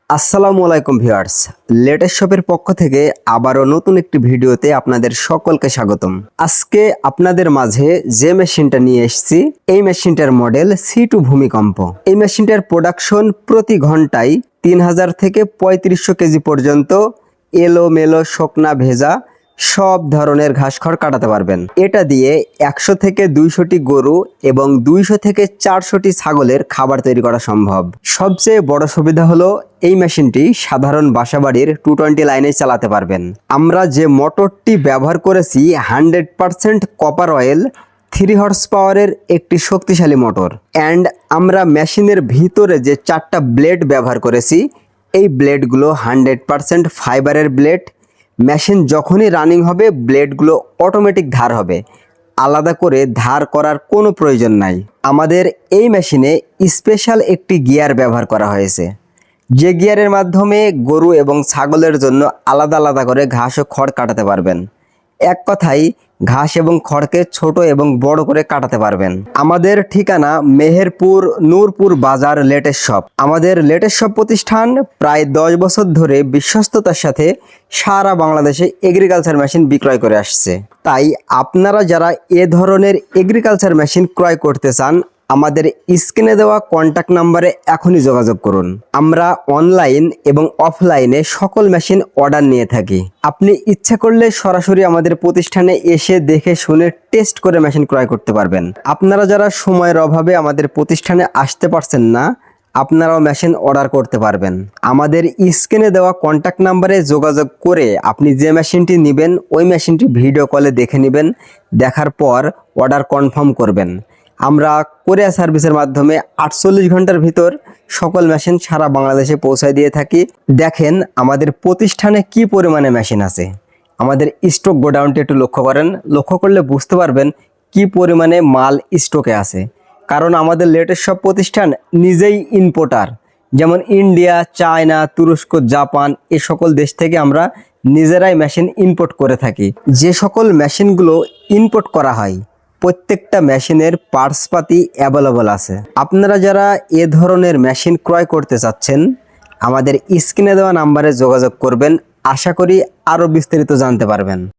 আসসালামু আলাইকুম viewers, latest শপের পক্ষ থেকে আবারও নতুন একটি ভিডিওতে আপনাদের সকলকে স্বাগতম। আজকে আপনাদের মাঝে যে মেশিনটা নিয়ে এসেছি, এই মেশিনটার মডেল C2 ভূমিকম্প। এই মেশিনটার প্রোডাকশন প্রতি ঘন্টায় 3000 থেকে 3500 কেজি পর্যন্ত এলোমেলো শুকনা ভেজা সব ধরনের ঘাস খড় কাটাতে পারবেন। এটা দিয়ে 100 থেকে 200টি গরু এবং 200 থেকে 400টি ছাগলের খাবার তৈরি করা সম্ভব। সবচেয়ে বড় সুবিধা হলো এই মেশিনটি সাধারণ বাসাবাড়ির 220 লাইনে চালাতে পারবেন। আমরা যে মোটরটি ব্যবহার করেছি 100% কপার অয়েল 3 হর্স পাওয়ারের একটি শক্তিশালী মোটর। অ্যান্ড আমরা মেশিনের ভিতরে যে 4টা ব্লেড ব্যবহার করেছি, এই ব্লেডগুলো 100% ফাইবারের ব্লেড। মেশিন যখনই রানিং হবে ব্লেডগুলো অটোমেটিক ধার হবে, আলাদা করে ধার করার কোনো প্রয়োজন নাই। আমাদের এই মেশিনে স্পেশাল একটি গিয়ার ব্যবহার করা হয়েছে, যে গিয়ারের মাধ্যমে গরু এবং ছাগলের জন্য আলাদা আলাদা করে ঘাস ও খড় কাটাতে পারবেন। এক কথায় ঘাস এবং খড়কে ছোট এবং বড় করে কাটাতে পারবেন। আমাদের ঠিকানা মেহেরপুর নূরপুর বাজার লেটেস্ট শপ। আমাদের লেটেস্ট শপ প্রতিষ্ঠান প্রায় 10 বছর ধরে বিশ্বস্ততার সাথে সারা বাংলাদেশে এগ্রিকালচার মেশিন বিক্রয় করে আসছে। তাই আপনারা যারা এ ধরনের এগ্রিকালচার মেশিন ক্রয় করতে চান, আমাদের স্ক্রিনে দেওয়া কন্ট্যাক্ট নাম্বারে এখনই যোগাযোগ করুন। আমরা অনলাইন এবং অফলাইনে সকল মেশিন অর্ডার নিয়ে থাকি। আপনি ইচ্ছা করলে সরাসরি আমাদের প্রতিষ্ঠানে এসে দেখে শুনে টেস্ট করে মেশিন ক্রয় করতে পারবেন। আপনারা যারা সময়ের অভাবে আমাদের প্রতিষ্ঠানে আসতে পারছেন না, আপনারাও মেশিন অর্ডার করতে পারবেন। আমাদের স্ক্রিনে দেওয়া কন্ট্যাক্ট নাম্বারে যোগাযোগ করে আপনি যে মেশিনটি নেবেন ওই মেশিনটি ভিডিও কলে দেখে নেবেন, দেখার পর অর্ডার কনফার্ম করবেন। আমরা কোরিয়ার সার্ভিসের মাধ্যমে 48 ঘন্টার ভিতর সকল মেশিন সারা বাংলাদেশে পৌঁছায় দিয়ে থাকি। দেখেন আমাদের প্রতিষ্ঠানে কি পরিমাণে মেশিন আছে। আমাদের স্টক গোডাউনটি একটু লক্ষ্য করেন, লক্ষ্য করলে বুঝতে পারবেন কি পরিমাণে মাল স্টকে আছে। কারণ আমাদের লেটেস্ট সব প্রতিষ্ঠান নিজেই ইম্পোর্টার, যেমন ইন্ডিয়া, চায়না, তুরস্ক, জাপান এ সকল দেশ থেকে আমরা নিজেরাই মেশিন ইম্পোর্ট করে থাকি। যে সকল মেশিনগুলো ইম্পোর্ট করা হয় প্রত্যেকটা মেশিনের পার্টসপাতি অ্যাভেলেবল আছে। আপনারা যারা এ ধরনের মেশিন ক্রয় করতে চাচ্ছেন, আমাদের স্ক্রিনে দেওয়া নাম্বারে যোগাযোগ করবেন। আশা করি আরও বিস্তারিত জানতে পারবেন।